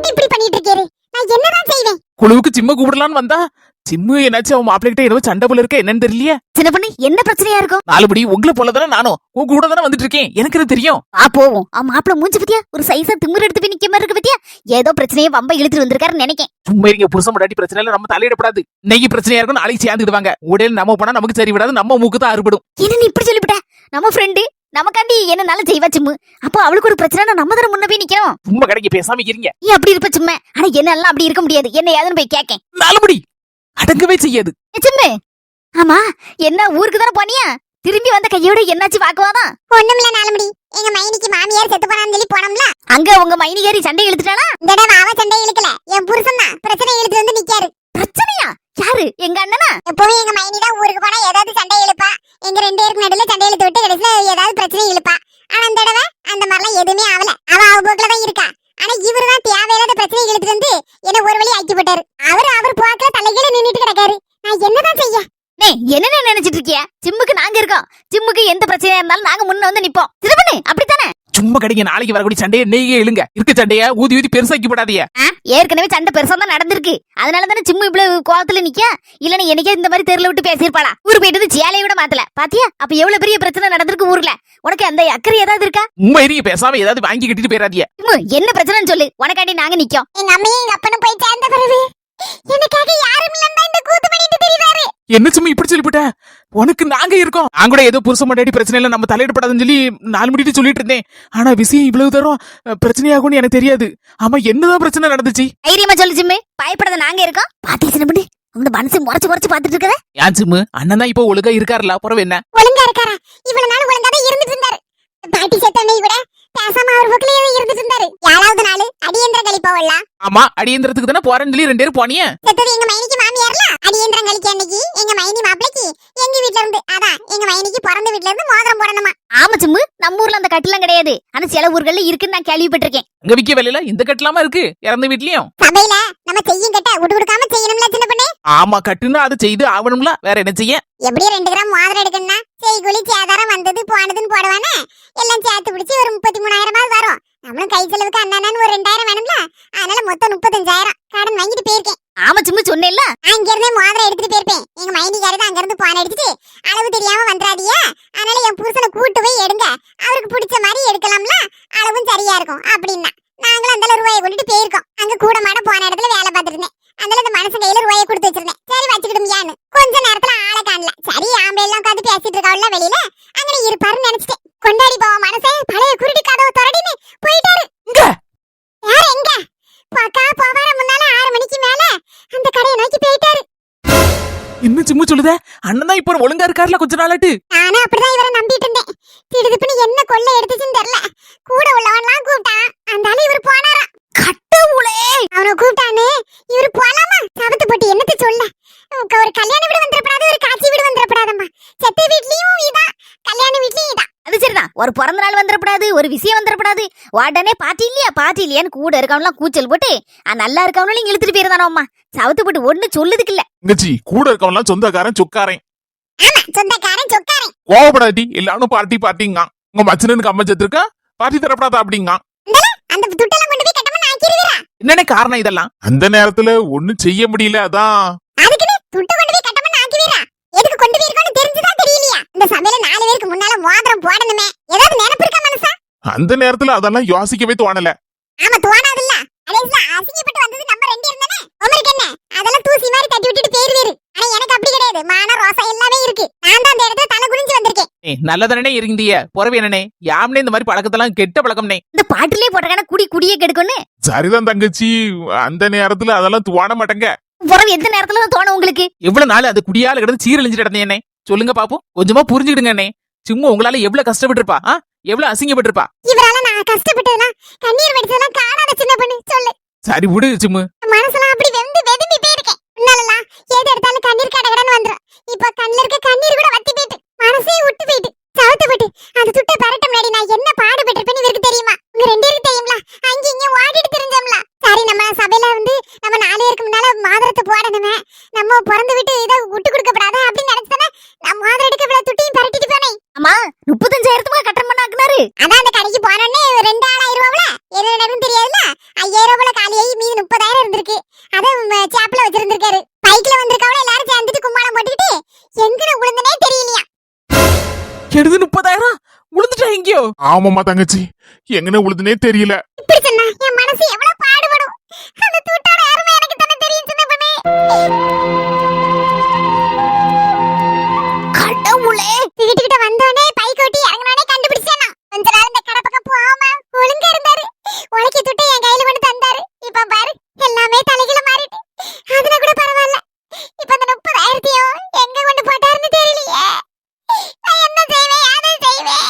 Speaker 2: இப்படி பண்ணிட்டு இருக்கேரு நான் என்னதான் செய்வேன்?
Speaker 3: குழுவுக்கு சிம்ம கூப்பிடலான்னு வந்தா சிம்மு என்னாச்சு அவன் மாப்பிள்ளைகிட்ட ஏதோ சண்டை போல இருக்க என்னன்னு தெரியலையே.
Speaker 2: சின்ன பொண்ணு என்ன பிரச்சனையா இருக்கும்?
Speaker 3: நாலுபடி உங்களை போலதானே நானும் உன் கூட தானே வந்துட்டு இருக்கேன். எனக்கு இது தெரியும்.
Speaker 2: போவோம். அவன் மாப்பிள்ள மூஞ்சி பத்தியா ஒரு சைஸா திமிர் எடுத்து போய் நிக்க மாதிரி இருக்கு பத்தியா. ஏதோ பிரச்சனையை வம்ப இழுத்துட்டு வந்திருக்காருன்னு நினைக்கேன்.
Speaker 3: சும்மா இருங்க புருஷன் முன்னாடி பிரச்சனை இல்ல நம்ம தலையிடப்படாது. இன்னைக்கு பிரச்சனையா இருக்கும் நாளைக்கு சேர்ந்துடுவாங்க. உடனே நம்ம போனா நமக்கு சரி விடாது. நம்ம மூக்கு தான் அறுபடும்.
Speaker 2: என்ன நீ இப்படி சொல்லிவிட்ட? நம்ம ஃப்ரெண்டு நமக்காண்டி என்னனாலும் செய்வா சிம்மு. அப்ப அவளுக்கு ஒரு பிரச்சனை நம்ம தான முன்ன போய் நிக்கணும்.
Speaker 3: சும்மா கடைக்கு பேசாம இருங்க.
Speaker 2: நீ அப்படி இருப்ப சும்மா. ஆனா என்னெல்லாம் அப்படி இருக்க முடியாது. என்ன ஏதுன்னு போய் கேக்கேன்.
Speaker 3: நாலுபடி அடங்கவே செய்யாது
Speaker 2: சிம்மு. ஆமா என்ன ஊருக்கு தானே போனியா? திரும்பி வந்த கையோட என்னாச்சு வாக்குவாதான்?
Speaker 1: ஒண்ணுமில்ல நாலுமணி. எங்க மைனிக்கு மாமியார் செத்து போனான்னு சொல்லி போனோம்ல.
Speaker 2: அங்க உங்க மைனிகாரி சண்டை இழுத்துட்டானா?
Speaker 1: இந்த தடவை அவ சண்டை இழுக்கல. என் புருஷன் தான் பிரச்சனை இழுத்து வந்து நிக்காரு.
Speaker 2: பிரச்சனையா? யாரு? எங்க அண்ணனா?
Speaker 1: எப்பவும் எங்க மைனி தான் ஊருக்கு போனா ஏதாவது சண்டை இழுப்பா. எங்க 2 பேருக்கு நடுவுல சண்டை இழுத்து விட்டு கடைசியில ஏதாவது பிரச்சனை இழுப்பா. ஆனா இந்த தடவை அந்த மாதிரிலாம் எதுவுமே ஆகல. அவ போக்குல தான் இருக்கா. ஆனா இவரு தான் தேவையில்லாத பிரச்சனை இழுத்துட்டு வந்து என்ன ஒரு வழி ஆக்கி போட்டாரு. அவர் போக்குல தலைகீழ நின்னுட்டு கிடக்காரு. நான் என்னதான் செய்ய?
Speaker 2: என்ன நினைச்சிட்டு இருக்கியா? சிம்முக்கு நாங்க இருக்கோம். சிம்முக்கு எந்த பிரச்சனையா இருந்தாலும் நாங்க முன்ன வந்து நிப்போம். திருப்பண்ணு அப்படித்தானே?
Speaker 3: சும்மா கிடைக்க நாளைக்கு வரக்கூடிய சண்டையை நெய்யே இழுங்க இருக்க சண்டைய ஊதி ஊதி பெருசாக்கி போடாதீங்க.
Speaker 2: ஏற்கனவே சண்டை பெருசா தான் நடந்திருக்கு. அதனால தானே சிம்மு இவ்வளவு கோவத்துல நிக்க. இல்லன்னு என்னைக்கே இந்த மாதிரி தெருல விட்டு பேசியிருப்பாளா? ஊரு போயிட்டு சேலையை விட மாத்தல பாத்தியா? அப்ப எவ்வளவு பெரிய பிரச்சனை நடந்திருக்கு ஊர்ல. உனக்கு அந்த அக்கறை ஏதாவது இருக்கா?
Speaker 3: உண்மையிலேயே பேசாம ஏதாவது வாங்கி கட்டிட்டு போயிடாதீங்க.
Speaker 2: சிம்மு என்ன பிரச்சனைன்னு சொல்லு, உனக்காண்டி நாங்க நிக்கோம்.
Speaker 1: எங்க அம்மையும் எங்க அப்பனும் போய் சேர்ந்த பிறகு எனக்காக யாரும் இல்லன்னா இந்த கூத்து பண்ணிட்டு தெரியுறாரு.
Speaker 3: என்ன சும்மா இப்படி சொல்லிவிட்ட? உனக்கு நாங்க இருக்கோம். நான் கூட ஏதோ புருஷ மண்டாடி பிரச்சனை இல்ல நம்ம தலையிடப்படாதுன்னு சொல்லி 4 மணிட்டு சொல்லிட்டு இருந்தேன். ஆனா விஷயம் இவ்வளவு தரம் பிரச்சனையாகும்னு எனக்கு தெரியாது. ஆமா என்னதான் பிரச்சனை நடந்துச்சு?
Speaker 2: தைரியமா சொல்லு சிம்மு, பயப்படாத நாங்க இருக்கோம். பாத்தி சின்ன பண்ணி உங்க மனசு முறைச்சு முறைச்சு பாத்துட்டு இருக்கத.
Speaker 3: ஏன் சிம்மு அண்ணன் தான் இப்போ ஒழுங்கா இருக்காருல, அப்புறம் என்ன?
Speaker 1: ஒழுங்கா இருக்காரா? இவ்வளவு நாள் ஒழுங்கா தான் இருந்துட்டு இருந்தாரு. பாட்டி செத்தனை கூட பேசாம அவர் பக்கத்துல இருந்துட்டு இருந்தாரு. 7வது நாள் அடியேந்திர கழிப்பவல்ல.
Speaker 3: ஆமா அடியந்திரத்துக்கு தானே போறேன்னு சொல்லி 2 பேரும் போனியே.
Speaker 1: செத்தது எங்க மைனிக்கு மாமியார்ல. அடியேந்திரம் கழிக்க அன்னைக்கு எங்க மைனி மாப்பிளைக்கு எங்க வீட்ல இருந்து அதான் எங்க மைனிக்கு பிறந்த வீட்ல இருந்து மோதிரம் போடணுமா.
Speaker 2: ஆமா சிம்மு, நம்ம ஊர்ல அந்த கட்டெல்லாம் கிடையாது. ஆனா சில ஊர்கள்ல இருக்குன்னு நான் கேள்விப்பட்டிருக்கேன்.
Speaker 3: அங்க விக்க வேலையில இந்த கட்டலாமா இருக்கு இறந்த வீட்லயும்.
Speaker 1: சபையில நம்ம செய்யும் கட்ட விட்டு கொடுக்காம செய்யணும்ல சின்ன பொண்ணு.
Speaker 3: ஆமா கட்டுன்னா அது செய்து ஆவணும்ல, வேற என்ன செய்ய?
Speaker 1: எப்படி 2 கிராம் மோதிரம் எடுக்கணும்னா செய்கூலி சேதாரம் வந்தது போனதுன்னு போடுவானே எல்லாம் சேர்த்து பிடிச்சி ஒரு 33,000 வரும். நம்மளும் கை செலவுக்கு அண்ணான்னு ஒரு 2,000 வேணும்ல. அதனால மொத்தம் 35,000 கடன் வாங்கிட்டு போயிருக்கேன்.
Speaker 2: ஆமா சிம்மு சொன்னேன்ல.
Speaker 1: நான் இங்க இருந்தே மோதிரம் எடுத்துட்டு போயிருப்பேன். எங்க மைனிக்காரது அங்க இருந்து போன எடுத்துட்டு அளவு தெரியாம வந்துடாதியா. அதனால என் புருஷனை கூட்டு போய் எடுங்க, அவருக்கு பிடிச்ச மாதிரி எடுக்கலாம்ல, அளவும் சரியா இருக்கும் அப்படின்னா நாங்களும் அந்த ரூபாயை கொண்டுட்டு போயிருக்கோம். அங்க கூட மாட போன இடத்துல வேலை பார்த்துட்டு இருந்தேன். அதனால அந்த மனுஷன் கையில ரூபாயை கொடுத்து வச்சிருந்தேன். சரி வச்சுக்கிடுமியான்னு கொஞ்ச நேரத்துல ஆளை காணல. சரி ஆம்பளை எல்லாம் உட்காந்து பேசிட்டு இருக்காவுல வெளியில, அங்கே இருப்பாருன்னு நினைச்சிட்டேன். கொண்டாடி போவோம் மனசே பழைய குருடி கதவை தொடடின்னு போயிட்டாரு. யார் எங்க பக்கா போவார முன்னால 6 மணிக்கு மேல அந்த கடையை நோக்கி போயிட்டாரு.
Speaker 3: என்ன சிம்மு சொல்லுத? அண்ணன் தான் இப்போ ஒழுங்கா இருக்காருல கொஞ்ச நாளாட்டு.
Speaker 1: நானும் அப்படிதான் இவரை நம்பிட்டு இருந்தேன். திடுதுப்புன்னு என்ன கொள்ளை எடுத்துச்சுன்னு தெரியல. கூட உள்ளவன்லாம் கூப்பிட்டான். அந்த ஆளு இவரு போனாரா.
Speaker 2: கடவுளே,
Speaker 1: அவனை கூப்பிட்டானு இவரு போலாமா? சவத்து போட்டு என்னத்த சொல்ல. ஒரு கல்யாண வீடு வந்துடப்படாது, ஒரு காட்சி வீடு வந்துடப்படாதம்மா. செத்த வீட்லயும் இதான், கல்யாண வீட்லயும் இதான்.
Speaker 2: அது சரிதான். ஒரு பிறந்த நாள் வந்துடப்படாது, ஒரு விஷயம் வந்துடப்படாது. உடனே பாட்டி இல்லையான்னு கூட இருக்கவங்களாம் கூச்சல் போட்டு நல்லா இருக்கவங்களும் இழுத்துட்டு போயிருந்தானோ அம்மா. சவத்து போட்டு ஒண்ணு சொல்லுதுக்கு இல்ல.
Speaker 3: இங்கச்சி கூட இருக்கவன்லாம் சொந்தக்காரன் சொக்காரன்.
Speaker 1: ஆமா சொந்தக்காரன் சொக்காரன்.
Speaker 3: கோவப்படாட்டி எல்லாரும் பார்ட்டி பார்ட்டிங்க. உங்க மச்சனனுக்கு அம்மா செத்துருக்கா, பார்ட்டி தரப்படாதா அப்படிங்க.
Speaker 1: அந்த துட்டெல்லாம் கொண்டு போய் கட்டமா ஆக்கிருவீரா?
Speaker 3: என்னென்ன காரணம் இதெல்லாம்? அந்த நேரத்துல ஒண்ணும் செய்ய முடியல, அதான்.
Speaker 1: அதுக்குன்னு துட்டு கொண்டு போய் கட்டமா ஆக்கிருவீரா? எதுக்கு கொண்டு போயிருக்கோன்னு தெரிஞ்சுதான் தெரியலையா? இந்த சபையில 4 பேருக்கு முன்னால மோதிரம் போடணுமே, ஏதாவது நினைப்பு இருக்கா மனசா?
Speaker 3: அந்த நேரத்துல அதெல்லாம் யோசிக்கவே தோணல.
Speaker 1: ஆமா தோணாதுல்ல. அலேஸ்ல அசிங்கப்பட்டு வந்தது நம்ம 2 இருந்தானே. உங்களுக்கு என்ன அதெல்லாம் தூசி மாதிரி தட்டி விட்டுட்டு போயிருவீரு. ஆனா எனக்கு அப்படி கிடையாது. மான ரோசா எல்லாமே இருக்கு. நான் தான் அந்த இடத்துல தலை குனிஞ்சு வந்திருக்கேன்.
Speaker 3: நல்லதானே இருந்தீங்க பொறவே என்னனே யாம்னே இந்த மாதிரி பழக்கத்தெல்லாம் கெட்ட பழக்கம்னே.
Speaker 2: இந்த பாட்டிலே போட்டக்கான குடியே கெடுக்கொன்னு.
Speaker 3: சரிதான் தங்கச்சி, அந்த நேரத்துல அதெல்லாம் தோண மாட்டேங்க.
Speaker 2: புறவு எந்த நேரத்துல தோணும் உங்களுக்கு?
Speaker 3: எவ்வளவு நாள் அது குடியால கிடந்து சீரழிஞ்சிட்டு இருந்தேனே சொல்லுங்க பாப்போம். கொஞ்சமா புரிஞ்சுக்கிடுங்க அண்ணே. சும்மா உங்களால எவ்வளவு கஷ்டப்பட்டிருப்பா, எவ்வளவு அசிங்கப்பட்டிருப்பா.
Speaker 1: இவரால நான் கஷ்டப்பட்டதெல்லாம் கண்ணீர் வடிச்சதெல்லாம் காணாத சின்ன பொண்ணு சொல்லு.
Speaker 3: சரி விடு சும்மா.
Speaker 1: மனசுலாம் அப்படி வெதும்பி போயிருக்கேன். முன்னாலலாம் ஏது எடுத்தாலும் கண்ணீர் கடகடன்னு வந்துரும். இப்ப கண்ணுல இருக்க கண்ணீர் கூட வத்தி போயிட்டு மனசே விட்டு போயிட்டு சவுத்தப்பட்டு அந்த துட்டை பரட்ட முன்னாடி நான் என்ன பாடுபட்டிருப்பேன்னு இவருக்கு தெரியுமா? உங்க 2 பேருக்கு தெரியுங்களா? அங்க இங்க ஓடிட்டு தெரிஞ்சோம்ல. சரி நம்ம சபையில வந்து நம்ம 4 பேருக்கு முன்னால மாதரத்தை போடணுமே, நம்ம பிறந்து விட்டு இதை விட்டு கொடுக்கப்படாத அப்படின்னு நினைச்சதானே நான் மாதம் எடுக்க இவ்வளவு துட்டையும் பரட்டிட்டு போனேன்.
Speaker 2: ஆமா 35,000 கட்டம் பண்ணாக்குனாரு.
Speaker 1: அதான் அந்த கடைக்கு போனோடனே 2 ஆள் ஆயிருவாங்கள. என்ன நடக்கும் தெரியாதுல்ல. 5,000 போல காலியாகி மீதி 30,000 இருந்திருக்கு. அதை சேப்ல வச்சிருந்திருக்காரு. பைக்ல வந்திருக்கவள எல்லாரும் சேர்ந்துட்டு கும்மாளம் போட்டுக்கிட்டு எங்கன விழுந்தனே தெரியலையா.
Speaker 3: எடுது 30,000 உளுந்துட்டா எங்கயோ. ஆமாமா தங்கச்சி, எங்கன உளுதுனே தெரியல.
Speaker 1: இப்படி சொன்னா என் மனசு எவ்வளவு பாடுபடும். அந்த தூட்டோட அருமை எனக்கு தானே தெரியும் சின்ன பொண்ணே.
Speaker 2: கடவுளே,
Speaker 1: வீட்டுக்கிட்ட வந்தோடனே பைக் ஓட்டி இறங்கினோடனே கண்டுபிடிச்சேனா. கொஞ்ச நாள் இந்த கடை பக்கம் போகாம ஒழுங்கா இருந்தாரு. உலக்கி துட்டை என் கையில கொண்டு தந்தாரு. இப்ப பாரு எல்லாமே தலைகீழ மாறிட்டு. அதுல கூட பரவாயில்ல. இப்ப அந்த 30,000 எங்க கொண்டு போட்டாருன்னு தெரியலையே. நான் என்ன செய்வேன், அதை செய்வேன்.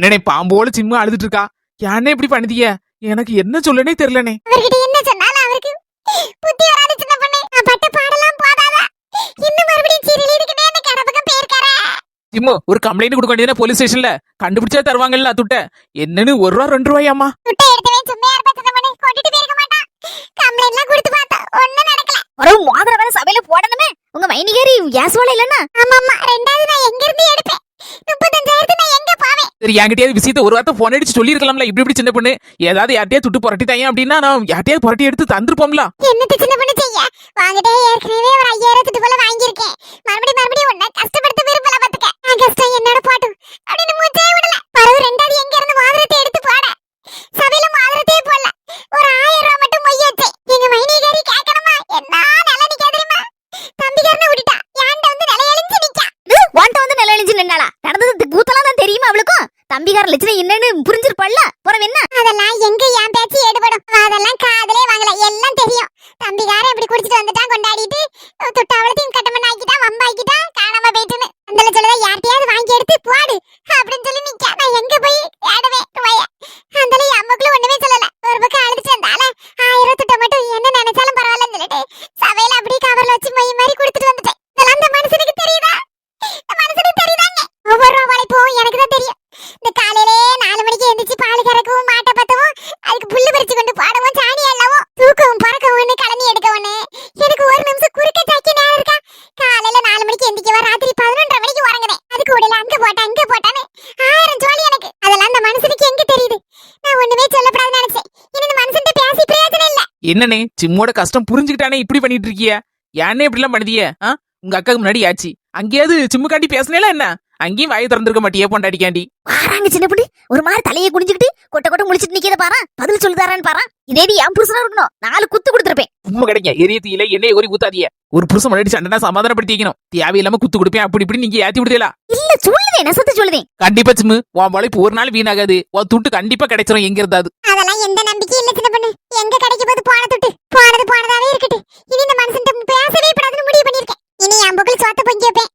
Speaker 3: என்னே பாம்போல சிம்மா அழுதுட்டு இருக்கா. யானே இப்படி பண்ணுதீங்க? எனக்கு என்ன சொல்லனே தெரியலனே.
Speaker 1: அவர்கிட்ட என்ன சொன்னாலும் அவருக்கு புத்தி வராது சின்ன பொண்ணே. நான் பட்ட பாடலாம் போதாதா? இன்னும் மறுபடியும் சீரியல் இருக்குனே அந்த கடை பக்கம் போயிருக்காரா?
Speaker 3: சிம்மு ஒரு கம்ப்ளைண்ட் கொடுக்க வேண்டியதானே போலீஸ் ஸ்டேஷன்ல. கண்டுபிடிச்சா தருவாங்கல்ல துட்ட. என்னன்னு 1 ரூபா 2 ரூபாயாமா?
Speaker 1: துட்டை எடுத்தவன் சும்மா இருப்பா சின்ன பொண்ணே. கொட்டிட்டு போயிருக்க மாட்டான். கம்ப்ளைண்ட்லாம் கொடுத்து பார்த்தா ஒண்ணும் நடக்கல.
Speaker 2: ஒரு மோதிரம் வேற சபையில போடணுமே. உங்க மைனிகேரி யாசுவால இல்லன்னா?
Speaker 1: ஆமாமா 2வது நான் எங்க இருந்து எடுப்பேன்? 35,000 நான் எங்க பாவேன்?
Speaker 3: சரி சரி என்கிட்டயாவது விஷயத்த ஒரு வார்த்தை போன் அடிச்சு சொல்லிருக்கலாம்ல, இப்படி சின்ன பொண்ணு ஏதாவது யார்ட்டையா துட்டு புரட்டி தாங்க அப்படின்னா நான் யார்ட்டையாவது புரட்டி எடுத்து தந்துருப்போம்ல.
Speaker 1: என்னத்த சின்ன பண்ண செய்ய வாங்கிட்டே ஏற்கனவே ஒரு 5000 துட்டு போல வாங்கியிருக்கேன். மறுபடியும் உன்னை கஷ்டப்படுத்த விரும்பல பாத்துக்க. நான் கஷ்டம் என்னோட பாட்டு அப்படின்னு மூச்சே விடல. பரவு ரெண்டாவது எங்க இருந்து மாதிரத்தை எடுத்து போட சபையில மாதிரத்தையே போடல. ஒரு 1000 ரூபாய் மட்டும் மொய் வச்சு எங்க மைனிகாரி கேட்கணுமா என்ன நல்லா நிக்கா தெரியுமா? தம்பிக்காரனை விட்டுட்டா ஏன்ட வந்து நிலையழிஞ்சு நிக்கா.
Speaker 2: வாண்ட வந்து நில எழுஞ்சி நின்னாளா? நடந்தது கூத்தலாம் தான் தெரியுமா அவளுக்கும்? தம்பிக்கார லட்சணம் என்னன்னு புரிஞ்சிருப்பாள்ல. புறம் என்ன
Speaker 1: அதெல்லாம் எங்க என் பேச்சு ஏடுபடும். அதெல்லாம் காதலே வாங்கல, எல்லாம் தெரியும். தம்பிக்காரன் இப்படி குடிச்சிட்டு வந்துட்டான், கொண்டாடிட்டு தொட்டாவளத்தையும் கட்டமன் ஆக்கிட்டான், வம்பாக்கிட்டான், காணாம போயிட்டுன்னு அந்த சொல்லத யார்ட்டையாவது வாங்கி எடுத்து போடு அப்படின்னு சொல்லி நிக்கா. நான் எங்க போய் தேடுவேன் ரூபாய? அந்த அம்மாக்குள்ள ஒண்ணுமே சொல்லல. ஒரு பக்கம் அழுதுட்டு வந்தால 1000 துட்ட மட்டும் என்ன நினைச்சாலும் பரவாயில்லன்னு சொல்லிட்டு சபையில அப்படியே கவர்ல வச்சு மை மாதிரி கொடுத்துட்டு வந்துட்டேன். இதெல்லாம் அந்த மனுஷனுக்கு தெரியுதா? இந்த மனுஷனுக்கு தெரியுதாங்க? ஒவ்வொரு உழைப்பும் எனக்கு தான் தெரியும். இந்த காலையிலே 4 மணிக்கு எந்திரிச்சு பால் கறக்கவும் மாட்டை பத்தவும் அதுக்கு புல்லு பறிச்சு கொண்டு பாடவும் சாணி அள்ளவும் தூக்கவும் பறக்கவும் களனி எடுக்கவும் எனக்கு ஒரு நிமிஷம் குறுக்க சாய்க்க நேரம் இருக்கா? காலையில 4 மணிக்கு எந்திரிக்கவா ராத்திரி 11:30 மணிக்கு உறங்குறேன். அதுக்கு உடல அங்க போட்டான்னு 1000 ஜோலி எனக்கு. அதெல்லாம் அந்த மனுஷனுக்கு எங்க தெரியுது? நான் ஒண்ணுமே சொல்லப்படாதுன்னு நினைச்சேன். இனி இந்த மனுஷன்ட்ட பேசி பிரயோஜனம் இல்ல.
Speaker 3: என்னனே சிம்மோட கஷ்டம் புரிஞ்சுக்கிட்டானே இப்படி பண்ணிட்டு இருக்கிய? ஏன்னே இப்படி எல்லாம் பண்ணுதிய? உங்க அக்காக்கு முன்னாடி ஆச்சு அங்கேயாவது சிம்முக்காண்டி பேசினேல என்ன? அங்கேயும் வாயை திறந்திருக்க மாட்டியே பொண்டாடிக்காண்டி.
Speaker 2: பாராங்க சின்ன பொண்ணு ஒரு மாதிரி தலையை குனிஞ்சுக்கிட்டு கொட்ட கொட்ட முழிச்சிட்டு நிக்கிறத பாரா. பதில் சொல்லுதாரான்னு பாரா. இதேடி என் புருஷனா இருக்கணும். 4 குத்து கொடுத்துருப்பேன்.
Speaker 3: உண்மை கிடைக்க எரியத்தில எண்ணெய் ஒரு ஊத்தாதிய. ஒரு புருஷன் முன்னாடி சண்டைனா சமாதானப்படுத்தி வைக்கணும். தேவையில்லாம குத்து கொடுப்பேன் அப்படி இப்படி நீங்க ஏத்தி விடுதேலா?
Speaker 2: இல்ல சொல்லுதே நசத்து சொல்லுதேன்.
Speaker 3: கண்டிப்பா சிம்மு உன் உழைப்பு ஒரு நாள் வீணாகாது. உன் துட்டு கண்டிப்பா கிடைச்சிரும் எங்க இருந்தாது.
Speaker 1: அதெல்லாம் எந்த நம்பிக்கை இல்ல சின்ன பொண்ணு. எங்க கிடைக்க போது போன துட்டு போனதாவே இருக்கட்டு. இனி இந்த மனுஷன்ட்ட பேசவே கூடாதுன்னு முடிவு பண்ணிருக்கேன். இனி என் புகழ் சோத்த பொங்கி வைப்பேன்.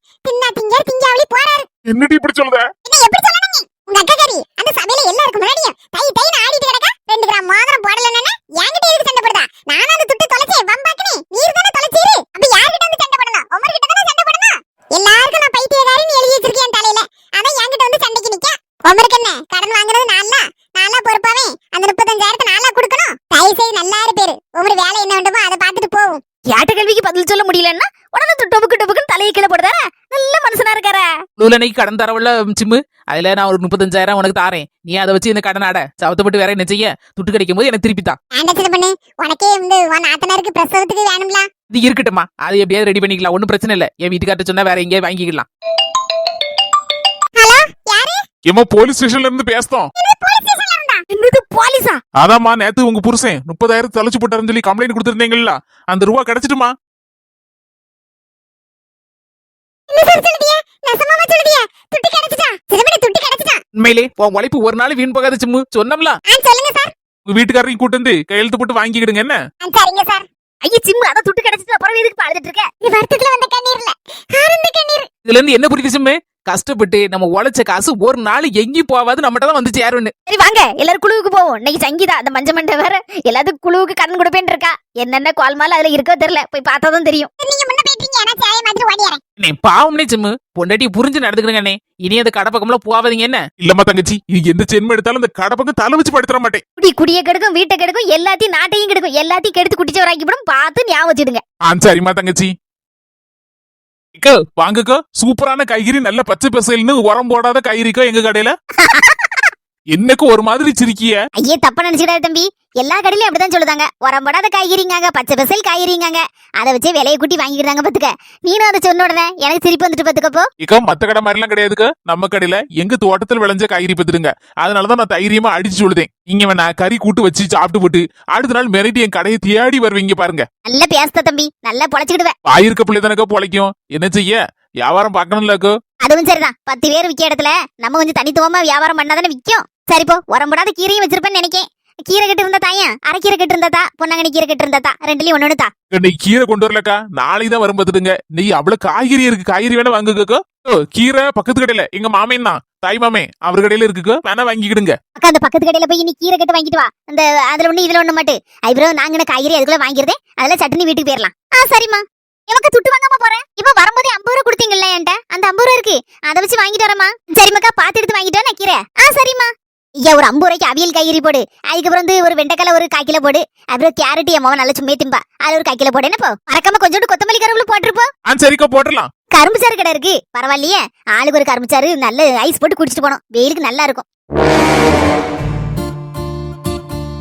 Speaker 1: திங்காவளி போறாரு.
Speaker 3: என்னடி இப்படி சொல்லுத?
Speaker 1: என்ன எப்படி சொல்லணுங்க? உங்க அக்காக்காரி அந்த சபையில எல்லாருக்கும் முன்னாடியும் தைன்னு ஆடிட்டு கிடக்கா. 2 கிராம் மோதிரம் போடலன்னா என்கிட்ட எதுக்கு சண்டை போடுதா? நானும் அந்த துட்டு தொலைச்சேன் வம்பாக்குனே. நீர் தானே தொலைச்சீரு. அப்ப யார்கிட்ட வந்து சண்டை போடணும்? உமர் கிட்ட தானே சண்டை போடணும். எல்லாருக்கும் நான் பைத்தியக்காரின்னு எழுதி வச்சிருக்கேன் தலையில. அதான் என்கிட்ட வந்து சண்டைக்கு நிக்க. உமருக்கு என்ன கடன் வாங்குறது நான்லாம் பொறுப்பாவே. அந்த 35,000 நான்லாம் கொடுக்கணும். தயவு செய்து நல்லா இருப்பேரு. உமர் வேலை என்ன வேண்டுமோ அதை பார்த்துட்டு போவோம்.
Speaker 2: கேட்ட கேள்விக்கு பதில் சொல்ல முடியலன்னா உடனே டொபுக்குன்னு தலையை கீழே போடுதாரா? நல்ல மனுஷனா இருக்காரா?
Speaker 3: நூலனைக்கு கடன் தரவுல சிம்மு அதுல நான் ஒரு 35,000 உனக்கு தாரேன். நீ அதை வச்சு இந்த கடன் ஆட சவத்தப்பட்டு வேற என்ன செய்ய? துட்டு கிடைக்கும் போது எனக்கு திருப்பி தான்.
Speaker 1: ஆண்டத்துல பண்ணு. உனக்கே வந்து உன் ஆத்தனாருக்கு பிரசவத்துக்கு வேணும்ல.
Speaker 3: இது இருக்கட்டுமா, அது எப்படியாவது ரெடி பண்ணிக்கலாம். ஒன்னும் பிரச்சனை இல்ல. என் வீட்டுக்கார்ட்ட சொன்னா வேற எங்கேயாவது வாங்கிக்கலாம்.
Speaker 1: ஹலோ யாரு?
Speaker 4: ஏமா போலீஸ் ஸ்டேஷன்ல இருந்து பேசுறோம்.
Speaker 1: போலீஸ் ஸ்டேஷன்ல இருந்தா?
Speaker 2: என்னது போலீஸா?
Speaker 4: அதாம்மா நேத்து உங்க புருஷன் 30,000 தொலைச்சு போட்டாருன்னு சொல்லி கம்ப்ளைண்ட் கொடுத்திருந்தீங்கல்ல, அந்த ரூபா கிடைச்சிட்டுமா?
Speaker 1: என்ன சார் சொல்லுதியா? நசமாமா சொல்லுதியா? துட்டு கிடைச்சிட்டா? சிறுமணி துட்டு கிடைச்சிட்டா?
Speaker 3: உண்மையிலே உன் உழைப்பு ஒரு நாள் வீண் போகாத சிம்மு. சொன்னோம்ல.
Speaker 1: சொல்லுங்க சார்.
Speaker 4: உங்க வீட்டுக்காரரையும் கூட்டு வந்து கையெழுத்து போட்டு வாங்கிக்கிடுங்க. என்ன
Speaker 1: சரிங்க சார்.
Speaker 2: ஐயா சிம்மு அத துட்டு கிடைச்சிட்டு அப்புறம் எதுக்கு அழுதுட்டு இருக்க?
Speaker 1: இது வருத்தத்துல வந்த கண்ணீர் இல்ல, ஆனந்த கண்ணீர்.
Speaker 3: இதுல இருந்து என்ன புரியுது சிம்மு? கஷ்டப்பட்டு நம்ம உழைச்ச காசு ஒரு நாள் எங்கேயும் போவாது, நம்மகிட்ட தான் வந்து சேரும்னு.
Speaker 2: சரி வாங்க எல்லாரும் குழுவுக்கு போவோம். இன்னைக்கு சங்கீதா அந்த மஞ்ச மண்டை வேற எல்லாத்துக்கும் குழுவுக்கு கடன் கொடுப்பேன்னு இருக்கா. என்னென்ன கோல்மால அதுல இருக்கோ தெரியல. போய் பார்த்தாதான் தெரியும்.
Speaker 1: நீங்க முன்ன போயிட்டீங்க, நான் சேவை மாதிரி ஓடிறேன்.
Speaker 3: நீ பாவம்னே சிம்மு. பொண்டாட்டி புரிஞ்சு நடந்துக்கிறேங்கண்ணே. இனி அந்த கடை பக்கம்ல போவாதீங்க என்ன?
Speaker 4: இல்லம்மா தங்கச்சி, இது எந்த ஜென்மம் எடுத்தாலும் இந்த கடை பக்கம் தலை வச்சு படுத்துற மாட்டேன்.
Speaker 2: குடிய கெடுக்கும், வீட்டை கெடுக்கும், எல்லாத்தையும் நாட்டையும் கெடுக்கும். எல்லாத்தையும் கெடுத்து குட்டிச்சவராக்கிவிடும். பார்த்து ஞாபகம் வச்சுடுங்க.
Speaker 4: சரிம்மா தங்கச்சி. வாங்கக்கோ, சூப்பரான காய்கறி, நல்ல பச்சை பசைல்னு உரம் போடாத காய்கறிக்கோ எங்க கடையில. என்னக்கு ஒரு மாதிரி சிரிக்கிய?
Speaker 2: ஐயே தப்பா நினைச்சிடாத தம்பி. எல்லா கடையிலயும் அப்படிதான் சொல்லுதாங்க. உரம் போடாத காய்கறிங்க, பச்சை பசல் காய்கறிங்க. அதை வச்சு விலையை கூட்டி வாங்கிக்கிறாங்க பாத்துக்க. நீனும் அதை சொன்ன உடனே எனக்கு சிரிப்பு வந்துட்டு பாத்துக்கப்போ.
Speaker 4: இக்கா மத்த கடை மாதிரி எல்லாம் கிடையாதுக்கா. நம்ம கடையில எங்க தோட்டத்தில் விளைஞ்ச காய்கறி பத்துடுங்க. அதனாலதான் நான் தைரியமா அடிச்சு சொல்லுதேன். இங்க வேணா கறி கூட்டு வச்சு சாப்பிட்டு போட்டு அடுத்த நாள் மிரட்டி என் கடையை தேடி வருவீங்க பாருங்க.
Speaker 2: நல்ல பேசுத தம்பி, நல்லா பொழைச்சுக்கிடுவேன்.
Speaker 4: ஆயிருக்க பிள்ளை தானக்கா பொழைக்கும். என்ன செய்ய, வியாபாரம் பார்க்கணும்லக்கோ.
Speaker 2: அதுவும் சரிதான். 10 பேர் விற்க இடத்துல நம்ம கொஞ்சம் தனித்துவமா வியாபாரம் பண்ணாதானே விற்கும். சரிப்போ உரம் போடாத கீரையும் வச்சிருப்பேன்னு நினைக்கேன். கீரை கட்டு இருந்தா தாயா, அரைக்கீரை கட்டு இருந்தா, பொன்னாங்கண்ணி கீரை கட்டு இருந்தா, ரெண்டுலயும் ஒண்ணு தா.
Speaker 4: இன்னைக்கு கீரை கொண்டு வரலக்கா, நாளைக்கு தான் வரும் பாத்துடுங்க. நீ அவ்வளவு காய்கறி இருக்கு, காய்கறி வேணா வாங்குக்கோ. கீரை பக்கத்து கடையில எங்க மாமன் தான், தாய் மாமே அவர் கடையில இருக்குக்கோ, வேணா வாங்கிக்கிடுங்க.
Speaker 2: அக்கா அந்த பக்கத்து கடையில போய் நீ கீரை கட்டு வாங்கிட்டு வா. அந்த அதுல ஒண்ணு இதுல ஒண்ணு மட்டும் ஐப்ரோ நாங்கின காய்கறி அதுக்குள்ள வாங்கிருந்தேன். அதெல்லாம் சட்னி வீட்டுக்கு போயிடலாம். சரிம்மா. எனக்கு துட்டு வாங்காம போறேன். இப்ப வரும்போது 50 ரூபா கொடுத்தீங்கல்ல என்கிட்ட, அந்த 50 ரூபா இருக்கு, அதை வச்சு வாங்கிட்டு வரமா? சரிம்மாக்கா, பாத்து எடுத்து வாங்கிட்டு வா. நான் கீரை சரிம்மா. ஐயா ஒரு 50 ரூபாய்க்கு அவியல் காய்கறி போடு. அதுக்கப்புறம் வந்து ஒரு வெண்டைக்கால ஒரு 1/4 கிலோ போடு. அப்புறம் கேரட் என் மாவன் நல்லா சும்மே திம்பா, அது ஒரு 1/4 கிலோ போடு. என்ன போ மறக்காம கொஞ்சோண்டு கொத்தமல்லி கருவேப்பிலை போட்டுருப்போம்.
Speaker 4: சரிக்கா போட்டுடலாம்.
Speaker 2: கரும்பு சாறு கடை இருக்கு, பரவாயில்லையே. ஆளுக்கு ஒரு கரும்பு சாறு நல்ல ஐஸ் போட்டு குடிச்சிட்டு போனோம், வெயிலுக்கு நல்லா இருக்கும்.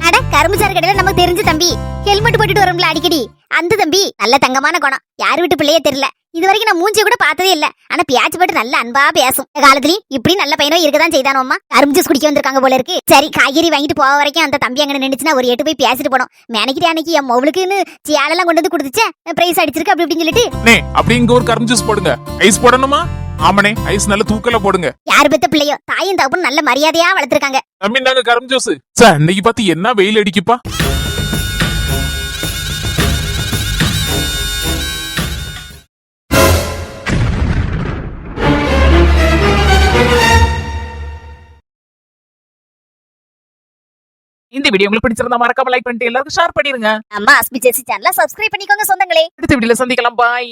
Speaker 2: அட, கரும்பு சாறு கடையில நமக்கு தெரிஞ்ச தம்பி ஹெல்மெட் போட்டுட்டு வரும்ல அடிக்கடி, அந்த தம்பி நல்ல தங்கமான குணம். யார் வீட்டு பிள்ளையே தெரியல, இது வரைக்கும் நான் மூஞ்சி கூட பார்த்ததே இல்ல. ஆனா பேச்சு போட்டு நல்ல அன்பா பேசும். இந்த காலத்துலயும் இப்படி நல்ல பையனோ இருக்கதான் செய்தானோம்மா. கரும்பு ஜூஸ் குடிக்க வந்திருக்காங்க போல இருக்கு. சரி, காய்கறி வாங்கிட்டு போக வரைக்கும் அந்த தம்பி அங்க நின்னுச்சுன்னா ஒரு எட்டு போய் பேசிட்டு போனோம். மேனைக்கிட்டே அன்னைக்கு என் மவுளுக்குன்னு சேலெல்லாம் கொண்டு வந்து கொடுத்துச்சே, பிரைஸ் அடிச்சிருக்கு அப்படி இப்படின்னு சொல்லிட்டு.
Speaker 4: அண்ணே, அப்படி இங்க ஒரு கரும்பு ஜூஸ் போடுங்க. ஐஸ் போடணுமா? ஆமாண்ணே, ஐஸ் நல்ல தூக்கல போடுங்க.
Speaker 2: யாரு பெத்த பிள்ளையோ தாயும் தகப்பும் நல்ல மரியாதையா வளர்த்திருக்காங்க.
Speaker 4: தம்பி நாங்க கரும்பு ஜூஸ். சார், இன்னைக்கு பார்த்து என்ன வெயில் அடிக்குப்பா.
Speaker 3: இந்த வீடியோ உங்களுக்கு பிடிச்சிருந்தா மறக்காம லைக் பண்ணிட்டு எல்லாருக்கும் ஷேர் பண்ணிருங்க.
Speaker 2: அம்மா அஸ்மி சேசி சேனலை சப்ஸ்கிரைப் பண்ணிக்கோங்க சொந்தங்களே.
Speaker 3: அடுத்த வீடியோல சந்திக்கலாம். பாய்.